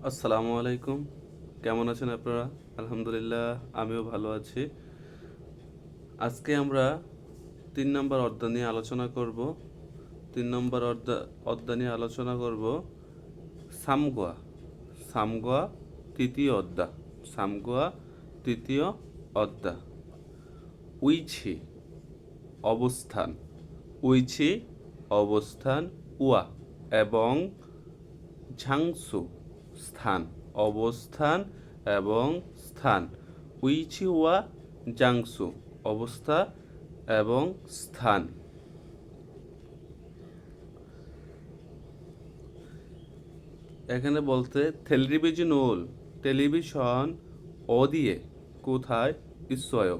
আসসালামু আলাইকুম। কেমন আছেন আপনারা? আলহামদুলিল্লাহ, আমিও ভালো আছি। আজকে আমরা ৩ নম্বর অধ্যায় নিয়ে আলোচনা করব। ৩ নম্বর অধ্যায় নিয়ে আলোচনা করব সামগোয়া। সামগোয়া তৃতীয় অধ্যায়। সামগোয়া তৃতীয় অধ্যায়। উইছি অবস্থান। উইছি অবস্থান। উয়া এবং ঝাংসু স্থান। অবস্থান এবং স্থান। উইচিওয়া জাংসু অবস্থা এবং স্থান। এখানে বলতে টেলিভিশন টেলিভিশন অদিয়ে কোথায় ঈশ্বয়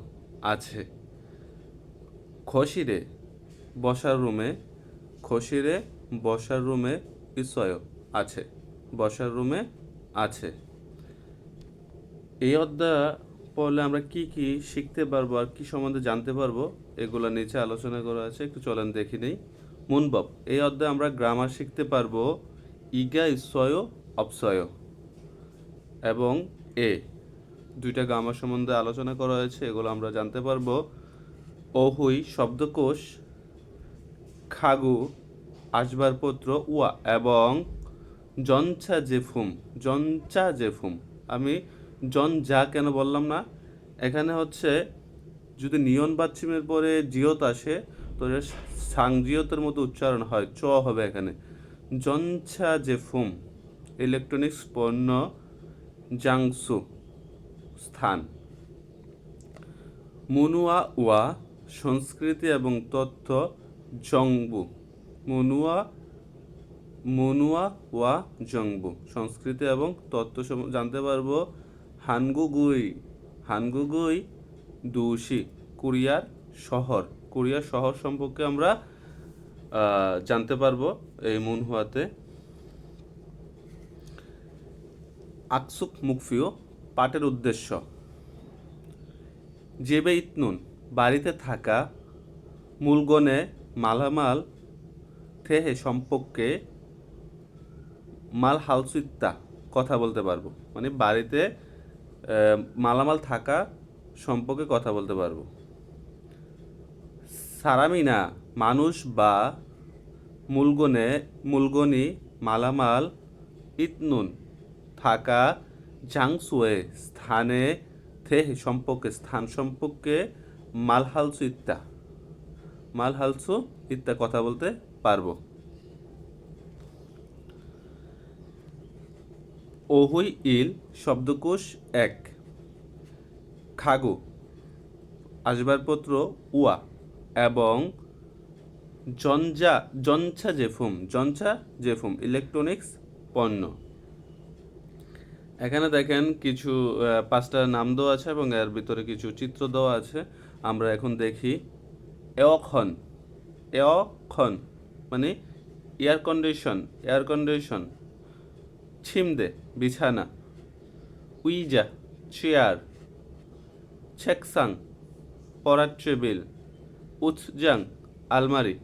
আছে। খসিরে বসার রুমে। খসিরে বসার রুমে ঈশ্বয় আছে। বসার রুমে আছে। এই অধ্যায় পড়লে আমরা কি কি শিখতে পারবো আর কি সম্বন্ধে জানতে পারবো এগুলো নিচে আলোচনা করা আছে, একটু চলেন দেখে নেই। মুনবব, এই অধ্যায়ে আমরা গ্রামার শিখতে পারবো ইগা ইসয় অপসয় এবং এ দুইটা গ্রামার সম্বন্ধে আলোচনা করা হয়েছে, এগুলো আমরা জানতে পারবো। অহুই শব্দকোষ, খাগু আসবাবপত্র, উয়া এবং জঞ্চা জেফুম। জঞ্চা জেফুম, আমি জন যা কেন বললাম না, এখানে হচ্ছে যদি নিয়ন বাচ্চিমের পরে জিয়ত আসে তো সাংজিয়তের মতো উচ্চারণ হয়, চ হবে এখানে। জঞ্চা জেফুম ইলেকট্রনিক্স পণ্য। জাংসু স্থান। মুনুয়া ওয়া সংস্কৃতি এবং তথ্য। জংবু মনুয়া মনুয়া ওয়া জংবু সংস্কৃতি এবং তথ্য জানতে পারবো। হানগুগুই হানগুগুই দুশি কোরিয়ার শহর। কোরিয়ার শহর সম্পর্কে আমরা জানতে পারবো এই মুনহুয়াতে। আকসুক মুকফিও পাঠের উদ্দেশ্য। জেবে ইতনুন বাড়িতে থাকা। মূলগণে মালামাল থেহে সম্পর্কে। মাল হালসুইত্তা কথা বলতে পারবো, মানে বাড়িতে মালামাল থাকা সম্পর্কে কথা বলতে পারবো। সারামিনা মানুষ বা মূলগনি মালামাল। ইতনুন থাকা। জাংসুয়ে স্থানে। থেহে সম্পর্কে স্থান সম্পর্কে। মালহালসু ইত্তা কথা বলতে পারবো। ওহুই ইল শব্দকোষ এক। খাগু আসবাবপত্র। উয়া এবং জঞ্চা জেফুম ইলেকট্রনিক্স পণ্য। এখানে দেখেন কিছু 5টা নাম দেওয়া আছে এবং এর ভিতরে কিছু চিত্র দেওয়া আছে। আমরা এখন দেখি। এওখন এওখন মানে এয়ার কন্ডিশন। ছিমদে বিছানা। উইজা চেয়ার। ছেকসাং পড়ার টেবিল। উৎজাং আলমারি।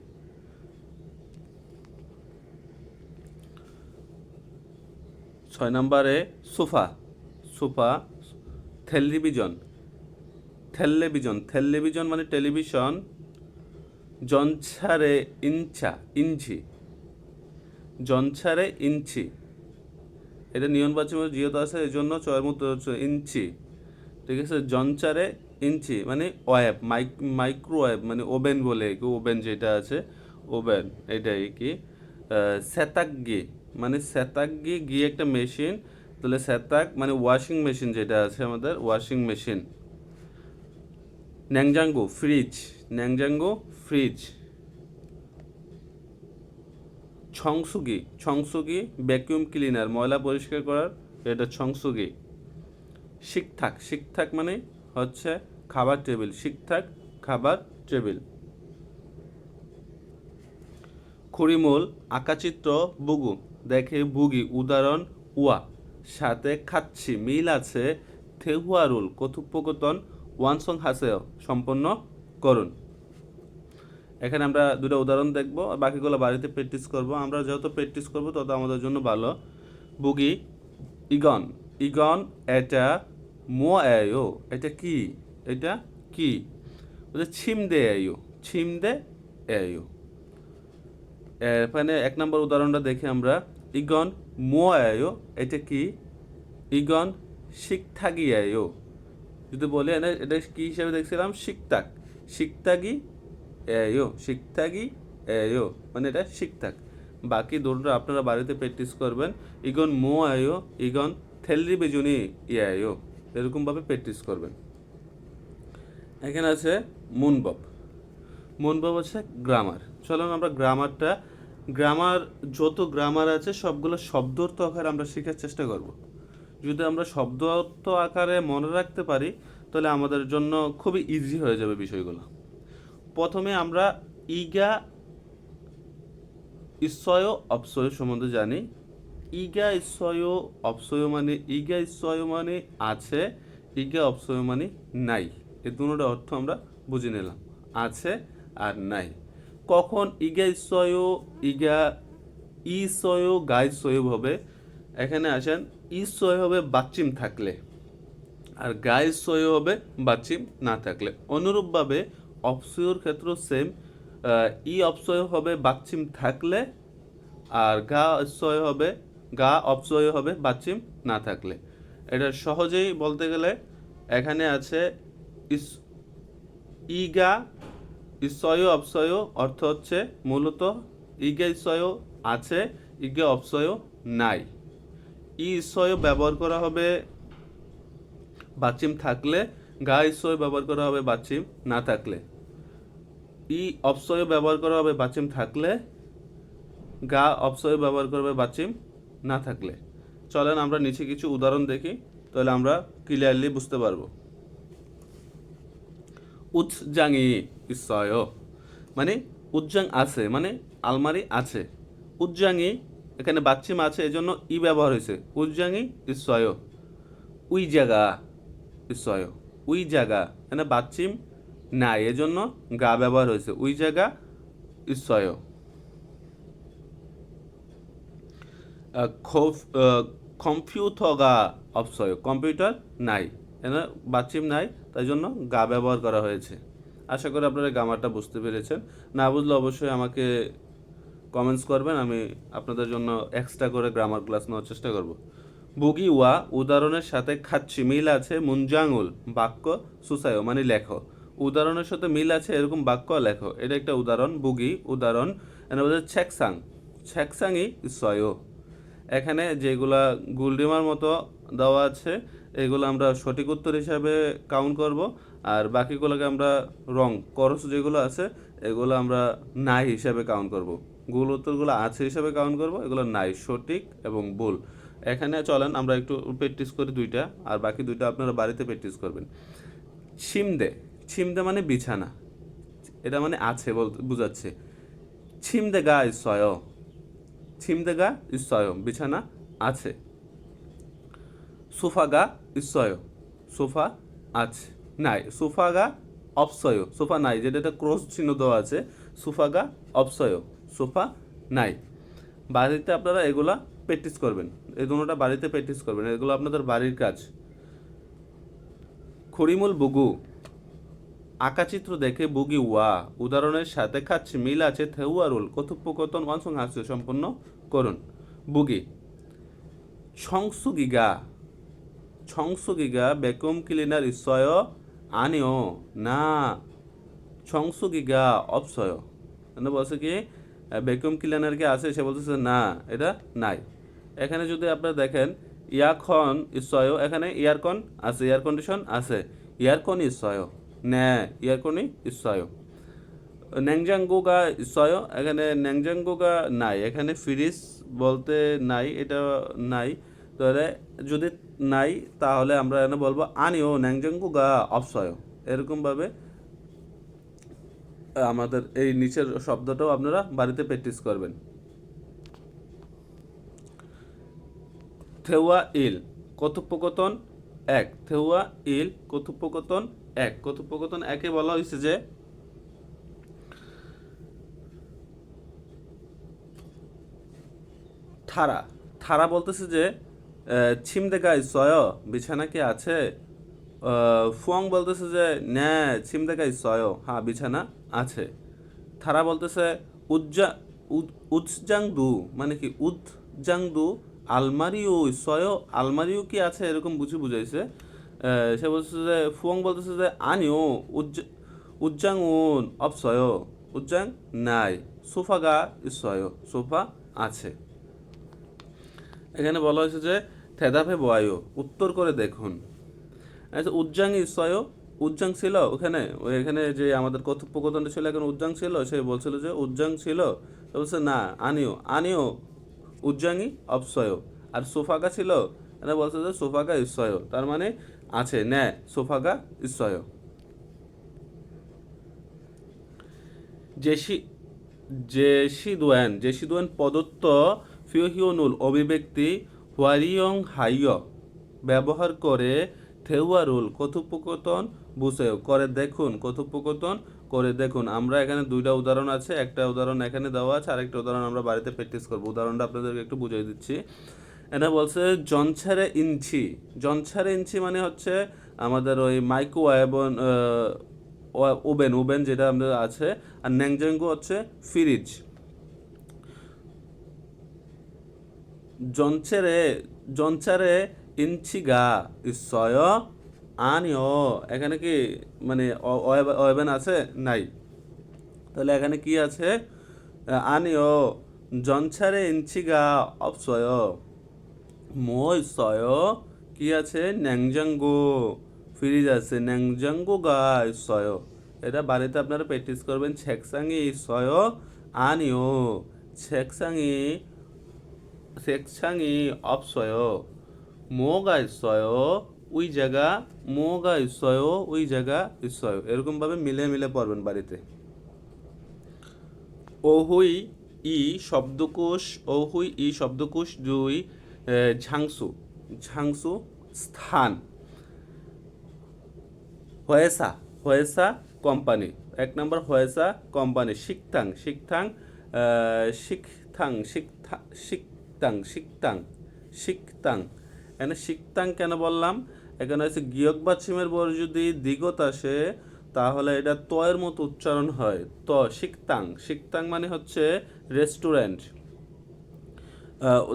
6 নম্বরে সোফা। টেলিভিশন মানে টেলিভিশন। জনছারে ইঞ্চি। এটা নিয়নবাচী জিওত আছে, এই জন্য চয়ের মতো হচ্ছে ইঞ্চি। ঠিক আছে, জনচারে ইঞ্চি মানে ওয়েব, মাইক্রোওয়েভ মানে ওভেন বলে, ওভেন যেটা আছে ওভেন, এটাই কি। সেতাকগি মানে গি একটা মেশিন, তাহলে সেতাক মানে ওয়াশিং মেশিন যেটা আছে আমাদের, ওয়াশিং মেশিন। ন্যাংজাঙ্গো ফ্রিজ। ছংসুগি ভ্যাকুয়াম ক্লিনার, ময়লা পরিষ্কার করার, এটা ছংসুগি। শিকথাক মানে হচ্ছে খাবার টেবিল। খাবার টেবিল। খুরিমুল আঁকাচিত্র। বুগু দেখে বুগি উদাহরণ। উয়া সাথে খাচ্ছি মিল আছে। থেহুয়ারুল কথোপকথন। ওয়ানসং হাসেও সম্পন্ন করুন। এখানে আমরা দুটো উদাহরণ দেখব, বাকিগুলো বাড়িতে প্র্যাকটিস করব। আমরা যত প্র্যাকটিস করব তত আমাদের জন্য ভালো। বুগি ইগন ইগন এটা মোয়ায়ো এটা কি, এটা কি? বলছে ছিমদে এয়ো, ছিমদে এয়ো। এখানে এক নম্বর উদাহরণটা দেখি আমরা। ইগন মোয়ায়ো এটা কি? ইগন শিকথাগিয়ায়ো। যদি বলি এটা কি হিসাবে দেখছিলাম, শিকতাক, শিকতাগি এয়ো, শিকতাগি এয়ো, মানে এটা শিকতাক। বাকি দুটো আপনারা বাড়িতে প্র্যাকটিস করবেন। ইগন মো আয়ো, ইগন থেলরি বেজুনি ইয়ায়ো, এরকমভাবে প্র্যাকটিস করবেন। এখানে আছে মুনবব। মুনবব হচ্ছে গ্রামার। চলুন আমরা গ্রামার যত গ্রামার আছে সবগুলো শব্দার্থ আকারে আমরা শেখার চেষ্টা করব। যদি আমরা শব্দার্থ আকারে মনে রাখতে পারি তাহলে আমাদের জন্য খুবই ইজি হয়ে যাবে বিষয়গুলো। প্রথমে আমরা ইগা ইসয় অপসয় সম্বন্ধে জানি। ইগা ইসয় অপসয় মানে ইগা ইসয় মানে আছে, ইগা অপসয় মানে নাই। এই দুটোর অর্থ আমরা বুঝে নিলাম, আছে আর নাই। কখন ইগা ইসয় ইগা ইসয় গাইসয় হবে? এখানে আসেন, ইসয় হবে বাচ্চিম থাকলে, আর গাইসয় হবে বাচ্চিম না থাকলে। অনুরূপভাবে অপসয়র ক্ষেত্রেও সেম, ই অপসয় হবে বাচ্চিম থাকলে, আর গা অপসয় হবে বাচ্চিম না থাকলে। এটা সহজেই বলতে গেলে এখানে আছে ইগা ইসয় অপসয়, অর্থ হচ্ছে মূলত ইগা ইসয় আছে, ইগা অপসয় নাই। ই ইসয় ব্যবহার করা হবে বাচ্চিম থাকলে, গা ইসয় ব্যবহার করা হবে বাচ্চিম না থাকলে। ই অপসয় ব্যবহার করা হবে বাচ্চিম থাকলে, গা অপসয় ব্যবহার করবে বাচ্চিম না থাকলে। চলেন আমরা নিচে কিছু উদাহরণ দেখি, তাহলে আমরা ক্লিয়ারলি বুঝতে পারবো। উৎজাঙি ইসয় মানে উজ্জাং আছে, মানে আলমারি আছে। উজ্জাঙি এখানে বাচ্চিম আছে, এজন্য ই ব্যবহার হয়েছে। উজ্জাঙি ইসয়, উই জায়গা ইসয়, উই জায়গা, এখানে বাচ্চিম নাই, এজন্য গা ব্যবহার হয়েছে। উই জায়গা ইসয়। কম্পিউটার অপসয়, কম্পিউটার নাই, এখানে বাচ্চিম নাই, তাই জন্য গা ব্যবহার করা হয়েছে। আশা করি আপনারা গ্রামারটা বুঝতে পেরেছেন। না বুঝলে অবশ্যই আমাকে কমেন্টস করবেন, আমি আপনাদের জন্য এক্সট্রা করে গ্রামার ক্লাস নেওয়ার চেষ্টা করব। বুগি ওয়া উদাহরণের সাথে খাচ্ছি মিল আছে, মুনজাঙ্গুল বাক্য সুসায় মানে লেখো। উদাহরণের সাথে মিল আছে এরকম বাক্য লেখো। এটা একটা উদাহরণ, বুগি উদাহরণ। এখানে বলছে ছেকসাং, ছেকসাংই সয়। এখানে যেগুলা গুলডিমার মতো দেওয়া আছে এগুলো আমরা সঠিক উত্তর হিসাবে কাউন্ট করব, আর বাকিগুলোকে আমরা রং করস যেগুলো আছে এগুলো আমরা নাই হিসাবে কাউন্ট করব। ভুল উত্তরগুলো আছে হিসাবে কাউন্ট করব, এগুলো নাই, সঠিক এবং ভুল। এখানে চলেন আমরা একটু প্র্যাকটিস করি দুইটা, আর বাকি দুইটা আপনারা বাড়িতে প্র্যাকটিস করবেন। ছিমদে, ছিমদে মানে বিছানা, এটা মানে আছে বলতে বুঝাচ্ছে। ছিমদে গা ইসয়, ছিমদেগা ইসয় বিছানা আছে। সোফাগা ইসয়, সোফা আছে নাই। সোফাগা অপসয়, সোফা নাই, যেটা একটা ক্রস চিহ্ন দেওয়া আছে। সোফাগা অপসয়, সোফা নাই। বাড়িতে আপনারা এগুলা প্র্যাকটিস করবেন, এই দুটোটা বাড়িতে প্র্যাকটিস করবেন, এগুলো আপনাদের বাড়ির কাজ। খড়িমুল বুগু আঁকাচিত্র দেখে বুগি ওয়া উদাহরণের সাথে খাচ্ছে মিল আছে, থেউয়ারুল কথোপকথন ওয়ানসং হাস্য সম্পন্ন করুন। বুগি সংসুগিগা, সংসুগিগা বেকুম ক্লিনার ইসয় আনিও না, সংসুগিগা অপসয়। মানে বলছে কি বেকুম ক্লিনার কি আছে, সে বলতেছে না, এটা নাই। এখানে যদি আপনারা দেখেন ইয়াখন ইসয়, এখানে ইয়ারকন আছে, এয়ার কন্ডিশন আছে, ইয়ারকন ইসয় নে, ইয়ারকনি ইসয়। ন্যাংজাঙ্গুগা ইসয়, এখানে ন্যাংজাঙ্গুগা নাই, এখানে ফ্রিজ বলতে নাই, এটা নাই। তাহলে যদি নাই তাহলে আমরা এখানে বলবো আনিও ন্যাংজাঙ্গুগা অপসয়। এরকমভাবে আমাদের এই নিচের শব্দটাও আপনারা বাড়িতে প্র্যাকটিস করবেন। থেওয়া ইল কথোপকথন এক, থেওয়া ইল কথোপকথন এক। কথোপকথন একে বলা হয়েছে যে থারা, থারা বলতেছে যে ছিমদেগা ইসয়, বিছানা কি আছে? ফুয়াং বলতেছে যে ন্যা ছিমদেগা ইসয়, হ্যাঁ বিছানা আছে। থারা বলতেছে উজ্জা উৎজাংদু, মানে কি উৎজাংদু আলমারিও ইসয়, আলমারিও কি আছে এরকম বুঝাইছে। সে বলতেছে যে ফুয়াং বলতেছে যে আনিও উজ্জাংউন অপসয়, উজ্জাং নাই, সোফাগা ইসয়, সোফা আছে। এখানে বলা হয়েছে যে থেদাফে বয়ায়ু, উত্তর করে দেখুন। আচ্ছা, উজ্জাং ইসয়, উজ্জাং ছিল ওখানে, এখানে যে আমাদের কথোপকথনটা ছিল এখন উজ্জাং ছিল, সে বলছিল যে উজ্জাং ছিল, বলছে না আনিও আনিও উজ্জাঙ্গি অপসয়। আর সোফাগা ছিল, এটা বলছে যে সোফাগা ইসয়, তার মানে আছে, ন্যায় সোফাগা ইসয়। জেসি জেসিদোয়ান প্রদত্ত ফিওহিওনুল অভিব্যক্তি হোয়ারিয়ং হাইয় ব্যবহার করে থেউয়ারুল কথোপকথন বুঝেও করে দেখুন, কথোপকথন করে দেখুন। আমরা এখানে দুইটা উদাহরণ আছে, একটা উদাহরণ এখানে দেওয়া আছে, আরেকটা উদাহরণ আমরা বাড়িতে প্র্যাকটিস করবো। উদাহরণটা আপনাদেরকে একটু বুঝিয়ে দিচ্ছি। এটা বলছে জনছারে ইঞ্চি, জনছারে ইঞ্চি মানে হচ্ছে আমাদের ওই মাইক্রোওয়েভ ওভেন, ওভেন যেটা আমাদের আছে। আর ন্যাংজাঙ্গু হচ্ছে ফ্রিজ। জনছেরে জনচারে ইঞ্চিগা ইসয় আনিও, এখানে কি মানে ওভেন আছে? নাই। তাহলে এখানে কি আছে? আনিও জনছারে ইঞ্চিগা অপসয়, মই সয় কি আছে? ন্যাংজাঙ্গু ফ্রিজ আছে, ন্যাংজাঙ্গু গা সয়। এটা বাড়িতে আপনারা প্র্যাকটিস করবেন। ছেকসাঙি সয় আনিও, ছেকসাঙি ছেকসাঙি অপসয়, মোগা ইসয় ওই জায়গা, মোগা ইসয় ওই জায়গা ইসয়। এরকমভাবে মিলে মিলে পড়বেন বাড়িতে। ওহুই ই শব্দকোষ, ওহুই ই শব্দকোষ 2 ঝাংসু, ঝাংসু স্থান। হয়েসা, হয়েসা কোম্পানি, 1 নম্বর হয়েসা কোম্পানি। শিকথাং, শিকথাং শিকথাং শিকথাং শিকথাং শিকথাং। এখানে শিকথাং কেন বললাম? এখানে হচ্ছে গিয়ক বা ছিমের পর যদি দিগত আসে তাহলে এটা তয়ের মতো উচ্চারণ হয়, ত শিকতাং। শিকতাং মানে হচ্ছে রেস্টুরেন্ট।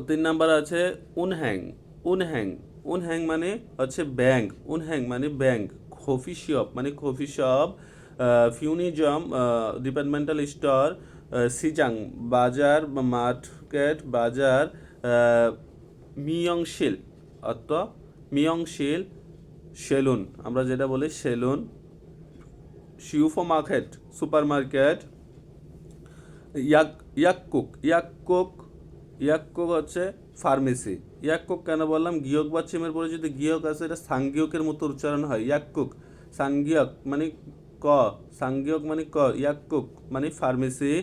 3 নাম্বার আছে উনহ্যাং, উনহ্যাং, উনহ্যাং মানে হচ্ছে ব্যাংক, উনহ্যাং মানে ব্যাংক। কফি শপ মানে কফি শপ। ফিউনিজম ডিপার্টমেন্টাল স্টোর। সিজাং বাজার বা মার্কেট, বাজার। মিয়ংশিল অর্থ মিয়ংশিল সেলুন, আমরা যেটা বলি সেলুন। শিউফো মার্কেট সুপার মার্কেট। ইয়াক্কুক, ইয়াক্কুক, ইয়াক্কুক হচ্ছে ফার্মেসি। ইয়াক্কুক কেন বললাম? গিয়ক বা চিমের পরে যদি গিয়ক আছে এটা সাংগিয়কের মতো উচ্চারণ হয়, ইয়াক্কুক। সাংগিয়ক মানে ক, সাংগিয়ক মানে ক, ইয়াক্কুক মানে ফার্মেসি।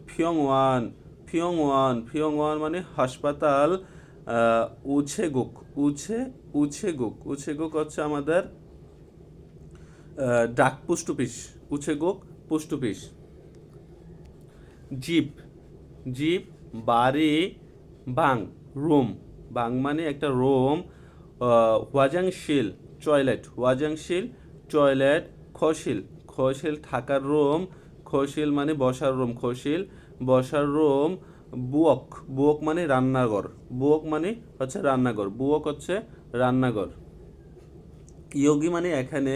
ফিয়ংওয়ান, ফিয়ংওয়ান, ফিয়ংওয়ান মানে হাসপাতাল। উছেগুক, উছেগুক, উছেগুক হচ্ছে আমাদের ডাক পোস্ট অফিস, উছেগুক পোস্ট অফিস। জিপ, জিপ বাড়ি। বাং রুম, বাং মানে একটা রুম। ওয়াজাংশিল টয়লেট, ওয়াজাংশিল টয়লেট। খসিল, খসিল থাকার রুম, খসিল মানে বসার রুম, খসিল বসার রুম। বুয়ক, বুয়ক মানে রান্নাঘর, বুয়ক মানে হচ্ছে রান্নাঘর, বুয়ক হচ্ছে রান্নাঘর। ইয়োগী মানে এখানে,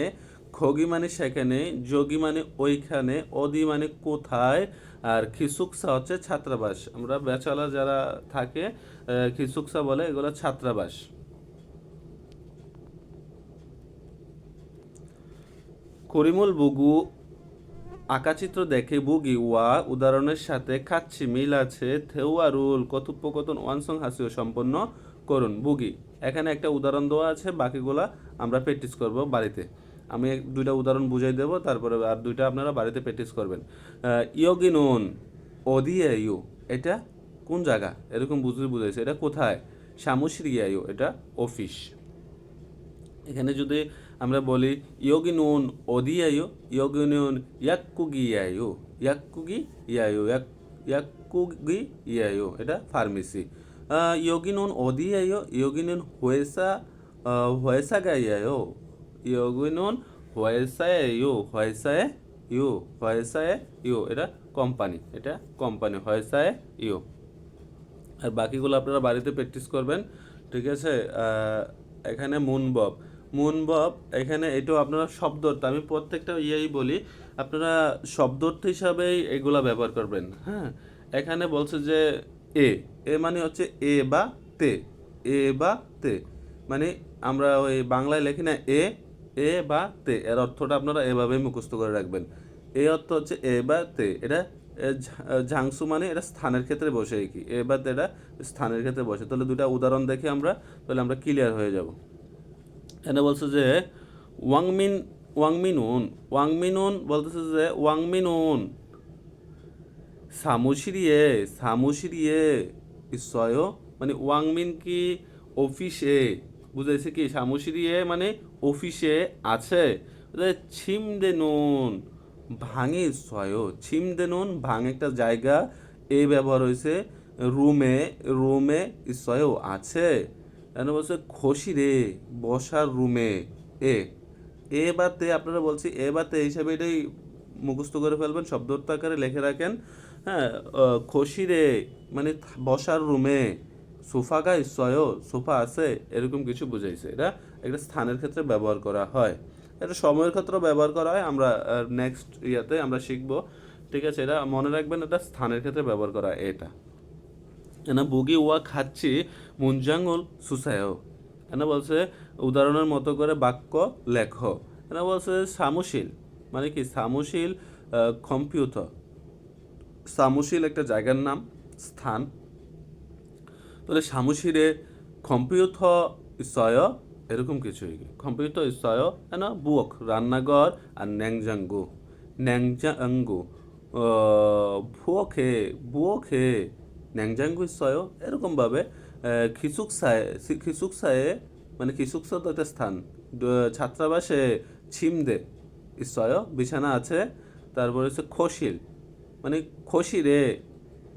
খগি মানে সেখানে, যোগী মানে ওইখানে, অদি মানে কোথায়, আর খিসুকসা হচ্ছে ছাত্রাবাস। আমরা ব্যাচেলার যারা থাকে খিসুকসা বলে, এগুলো ছাত্রাবাস। করিমুল বুগু আঁকাচিত্র দেখে বুগি ওয়া উদাহরণের সাথে খাচ্ছি মিল আছে। থেউয়ারুল কথোপকথন ওয়ানসং হাসিও সম্পন্ন করুন। বুগি, এখানে একটা উদাহরণ দেওয়া আছে, বাকিগুলা আমরা প্র্যাকটিস করব বাড়িতে। আমি 2টা উদাহরণ বুঝাই দেবো, তারপরে আর 2টা আপনারা বাড়িতে প্র্যাকটিস করবেন। ইয়োগিনুন ওদিয়ায়ু, এটা কোন জায়গা এরকম বুঝাইছে, এটা কোথায়? সামুশ্রিয়ায়ু, এটা অফিস। এখানে যদি আমরা বলি ইয়োগিনুন ওদিয়ায়ু, ইয়োগিনুন ইয়াক্কুগিয়ায়ু, ইয়াক্কুগি ইয়ায়ু, ইয়াক্কুগি ইয়ায়ু, এটা ফার্মেসি। 여기는 어디예요? 여기는 회사가예요. 여기는 회사예요. 회사예요. এটা কোম্পানি 회사예요। আর বাকিগুলো আপনারা বাড়িতে প্র্যাকটিস করবেন, ঠিক আছে। এখানে মুনবব এখানে এটাও আপনারা শব্দার্থ, আমি প্রত্যেকটা বলি, আপনারা শব্দার্থ হিসাবেই এগুলা ব্যবহার করবেন। হ্যাঁ, এখানে বলছে যে এ এ মানে হচ্ছে এ বা তে, মানে আমরা ওই বাংলায় লেখি না এ বা তে, এর অর্থটা আপনারা এভাবেই মুখস্থ করে রাখবেন। এই অর্থ হচ্ছে এ বা তে, এটা ঝাংসু মানে এটা স্থানের ক্ষেত্রে বসে কি, এ বা তে এটা স্থানের ক্ষেত্রে বসে। তাহলে দুটা উদাহরণ দেখি আমরা, তাহলে আমরা ক্লিয়ার হয়ে যাব। এখানে বলছে যে ওয়াংমিনুন বলতেছে যে ওয়াংমিনুন সামুশিরিয়ে ইসয়, মানে ওয়াংমিন কি অফিসে, বুঝাইছে কি সামুশিরিয়ে মানে অফিসে আছে। ছিমদেনুন ভাঙে ইসয়, ছিমদেনুন ভাঙ একটা জায়গা, এ ব্যবহার হয়েছে। রুমে ইসয় আছে। এখানে বলছে খসিরে বসার রুমে, এ এ বা তে আপনারা বলছি এ বা তে হিসাবে এটাই মুখস্থ করে ফেলবেন, শব্দার্থ আকারে লিখে রাখেন। হ্যাঁ, খসিরে মানে বসার রুমে, সোফাগা ইসয় সোফা আছে, এরকম কিছু বুঝাইছে। এটা একটা স্থানের ক্ষেত্রে ব্যবহার করা হয়, এটা সময়ের ক্ষেত্রেও ব্যবহার করা হয়। আমরা নেক্সট ইয়াতে আমরা শিখবো, ঠিক আছে। এটা মনে রাখবেন, এটা স্থানের ক্ষেত্রে ব্যবহার করা হয়। এটা এনা বুগি ওয়া খাচ্ছি মুঞ্জাঙ্গল সুসায়ও, এনা বলছে উদাহরণের মতো করে বাক্য লেখো। এনা বলছে সামুশীল মানে কি, সামুশীল কম্পিউটার, সামুশীল একটা জায়গার নাম, স্থান। তাহলে সামুশিরে কম্পিউটার ইসয় এরকম কিছুই, কম্পিউটার ইসয় এনা বুক রান্নাঘর, আর ন্যাংজাঙ্গু বুয়কে ন্যাংজাঙ্গু ইসয়, এরকমভাবে খিসুকসায়ে মানে খিসুকসা তো একটা স্থান, ছাত্রাবাসে ছিমদে ইসয় বিছানা আছে। তারপরে হচ্ছে খসিল মানে খসিরে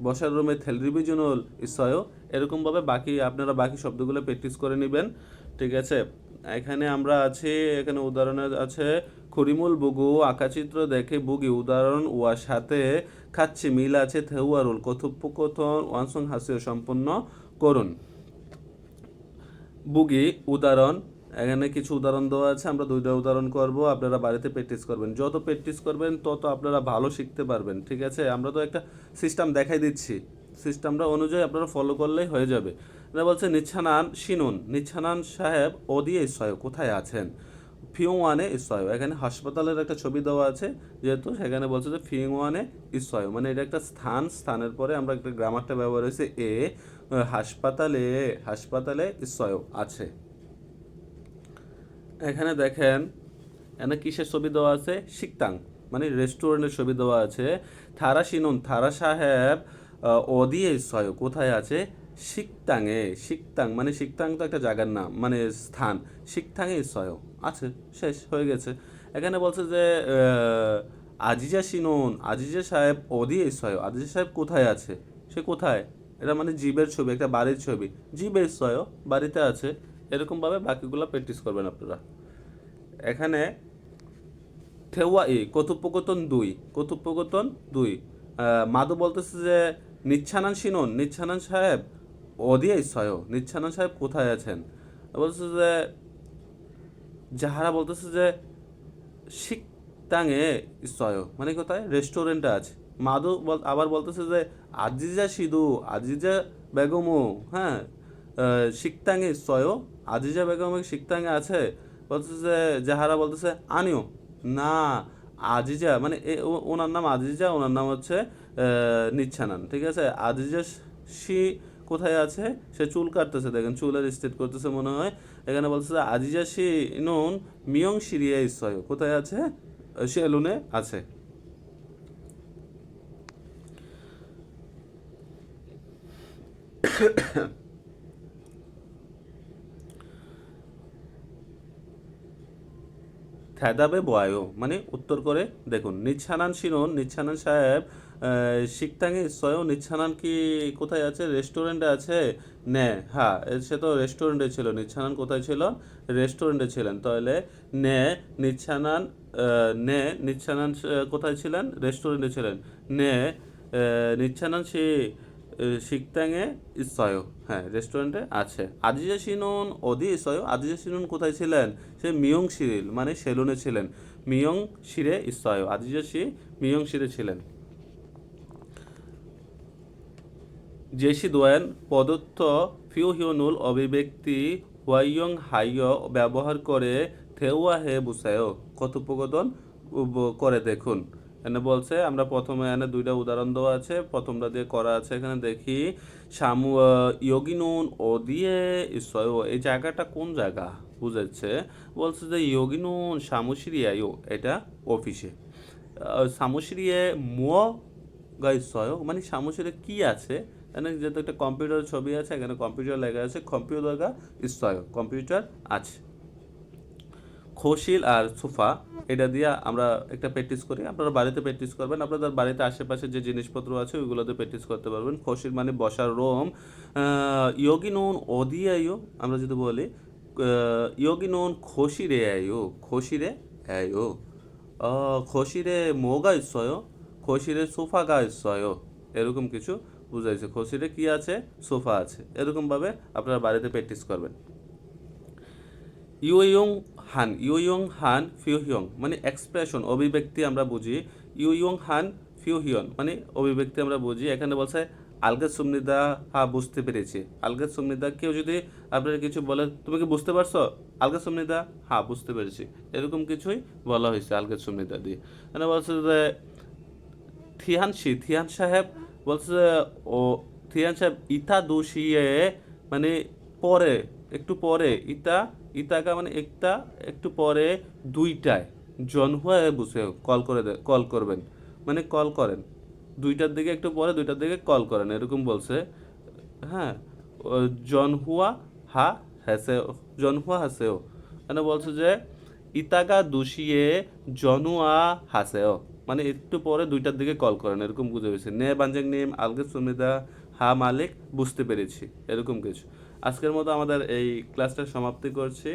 বসার রুমে টেলিভিশনাল ইসয়, এরকমভাবে আপনারা বাকি শব্দগুলো প্র্যাকটিস করে নেবেন, ঠিক আছে। এখানে আমরা আছি, এখানে উদাহরণে আছে খরিমুল বুগু আঁকাচিত্র দেখে বুগি, উদাহরণ ওয়ার সাথে খাচ্ছি মিল আছে থেউয়ারুল, কথোপকথন ওয়ানসং হাসিও সম্পন্ন করুন। বুগি উদাহরণ, এখানে কিছু উদাহরণ দেওয়া আছে, আমরা দুইটা উদাহরণ করব, আপনারা বাড়িতে প্র্যাকটিস করবেন। যত প্র্যাকটিস করবেন তত আপনারা ভালো শিখতে পারবেন, ঠিক আছে। আমরা তো একটা সিস্টেম দেখাই দিচ্ছি, সিস্টেমটা অনুযায়ী আপনারা ফলো করলেই হয়ে যাবে। এটা বলছে নিচ্ছানান সাহেব ওদিয়ে ইসয় কোথায় আছেন, ফিওয়ানে ইসয়, এখানে হাসপাতালের একটা ছবি দেওয়া আছে, যেহেতু সেখানে বলছে যে ফিওয়ানে ইসয়, মানে এটা একটা স্থানের পরে আমরা একটা গ্রামারটা ব্যবহার হয়েছে এ, হাসপাতালে ইসয় আছে। এখানে দেখেন, এখানে কিসের ছবি দেওয়া আছে, শিকতাং মানে রেস্টুরেন্টের ছবি দেওয়া আছে। থারা সাহেব অদিয়ে ইসয় কোথায় আছে, শিকতাং মানে শিকতাং তো একটা জায়গার নাম মানে স্থান, শিকতাঙে ইসয় আছে, শেষ হয়ে গেছে। এখানে বলছে যে আজিজা সাহেব অদিয়ে ইসয়, আজিজা সাহেব কোথায় আছে, সে কোথায়, এটা মানে জীবের ছবি, একটা বাড়ির ছবি, জীবের ইসয় বাড়িতে আছে। এরকমভাবে বাকিগুলো প্র্যাকটিস করবেন আপনারা। এখানে কথোপকথন দুই, মাধু বলতেছে যে নিচ্ছানান সাহেব অদিয়ে ইসয়, নিচ্ছানান সাহেব কোথায় আছেন। বলতেছে যে যাহারা বলতেছে যে শিকতাঙে ইসয় মানে কোথায়, রেস্টুরেন্টে আছে। আবার বলতেছে যে আজিজা বেগমও, হ্যাঁ, শিকতাঙে ইসয়, আজিজা বেগম শিকতাঙে আছে। বলতেছে যে যাহারা বলতেছে আনিও না, আজিজা মানে ওনার নাম আজিজা, ওনার নাম হচ্ছে নিচ্ছানান, ঠিক আছে। আজিজা সি কোথায় আছে, সে চুল কাটতেছে, দেখেন চুলের স্টেট করতেছে মনে হয়। এখানে বলতেছে আজিজা সি নুন মিয়ং সিরিয়া ইসয় কোথায় আছে, সেলুনে আছে। থেদাবে বয়ায়ো মানে উত্তর করে দেখুন। নিচ্ছানান শিনুন, নিচ্ছানান সাহেব শিকতাঙে ইসয়, নিচ্ছানান কি কোথায় আছে? রেস্টুরেন্টে আছে। নে, হ্যাঁ সে তো রেস্টুরেন্টে ছিল। নিচ্ছানান কোথায় ছিল? রেস্টুরেন্টে ছিলেন। তাহলে নে নিচ্ছানান নে নিচ্ছানান কোথায় ছিলেন? রেস্টুরেন্টে ছিলেন। নে নিচ্ছানান শিকতাঙে ইসয়, হ্যাঁ রেস্টুরেন্টে আছে। আদিজা শিনুন অদি ইসয়, আদিজা শিনুন কোথায় ছিলেন? সে মিয়ং শিরিল মানে সেলুনে ছিলেন। মিয়ং শিরে ইসয়, আদিজা শি মিয়ং শিরে ছিলেন। জেসি দোয়েন প্রদত্ত ফিউহিওনুল অভিব্যক্তি হোয়াইয়ং হাইয় ব্যবহার করে থেউয়া হে বুসায় কথোপকথন করে দেখুন। এখানে বলছে, আমরা প্রথমে এখানে দুইটা উদাহরণ দেওয়া আছে, প্রথমটা দিয়ে করা আছে। এখানে দেখি সামু ইয়োগিনুন ওদিয়ে ইসয়, এই জায়গাটা কোন জায়গা বুঝাচ্ছে? বলছে যে ইয়োগিনুন সামুশিরিয়ায়ো, এটা অফিসে। সামুশিরিয়ে মুয় গা ইসয় মানে সামুশিরে কি আছে? এখানে যেহেতু একটা কম্পিউটার ছবি আছে, এখানে কম্পিউটার লেখা আছে, কম্পিউটার গা ইসয়, কম্পিউটার আছে। খোশিল আর সোফা, এটা দিয়ে আমরা একটা প্র্যাকটিস করি। আপনারা বাড়িতে প্র্যাকটিস করবেন, আপনাদের বাড়িতে আশেপাশে যে জিনিসপত্র আছে ওইগুলোতে প্র্যাকটিস করতে পারবেন। খোশিল মানে বসার রুম। ইয়োগিনুন ওদিয়াইও, আমরা যদি বলি ইয়োগিনুন খোশিরে আইও, খোশিরে আইও। খোশিরে মোগা ইসয়, খোশিরে সোফাগা ইসয়, এরকম কিছু বুঝাইছে। খোশিরে কি আছে? সোফা আছে। এরকমভাবে আপনারা বাড়িতে প্র্যাকটিস করবেন। ইউইয়ং হান, ইউইয়ং হান ফিউহিয়ং মানে এক্সপ্রেশন, অভিব্যক্তি আমরা বুঝি। ইউইয়ং হান ফিউহিয়ন মানে অভিব্যক্তি আমরা বুঝি। এখানে বলছে আলগে সুমনিদা, হ্যাঁ বুঝতে পেরেছি। আলগে সুমনিদা, কেউ যদি আপনার কিছু বলে তুমি কি বুঝতে পারছো? আলগে সুমনিদা, হ্যাঁ বুঝতে পেরেছি, এরকম কিছুই বলা হয়েছে আলগে সুমনিদা দিয়ে। এখানে বলছে যে থিয়ান সাহেব বলছে ও, থিয়ান সাহেব ইতা দোষিয়ে মানে পরে, একটু পরে, ইতাকা মানে একটা, একটু পরে দুইটায় জনহুয়া বুঝে কল করবেন মানে কল করেন। দুইটার দিকে, একটু পরে দুইটার দিকে কল করেন, এরকম বলছে। হ্যাঁ, জনহুয়া হা হ্যাসেও, জনহুয়া হাসেও, মানে বলছে যে ইতাগা দুষিয়ে জনুয়া হাসেও মানে একটু পরে দুইটার দিকে কল করেন, এরকম বুঝে পেয়েছি। নে বাঞ্জাং নিম আলগে সুমিদা, হা মালিক বুঝতে পেরেছি, এরকম কিছু। আজকের মতো আমাদের এই ক্লাসটা সমাপ্তি করছি।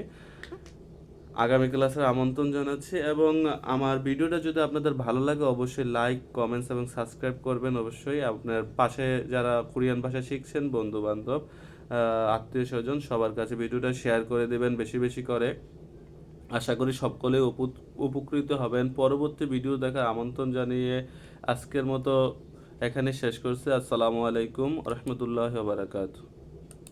আগামী ক্লাসের আমন্ত্রণ জানাচ্ছি, এবং আমার ভিডিওটা যদি আপনাদের ভালো লাগে অবশ্যই লাইক, কমেন্টস এবং সাবস্ক্রাইব করবেন। অবশ্যই আপনার পাশে যারা কোরিয়ান ভাষা শিখছেন, বন্ধু বান্ধব, আত্মীয় স্বজন, সবার কাছে ভিডিওটা শেয়ার করে দেবেন বেশি বেশি করে। আশা করি সকলে উপকৃত হবেন। পরবর্তী ভিডিও দেখার আমন্ত্রণ জানিয়ে আজকের মতো এখানে শেষ করছি। আসসালামু আলাইকুম রহমতুল্লাহ বারাকাতুহু।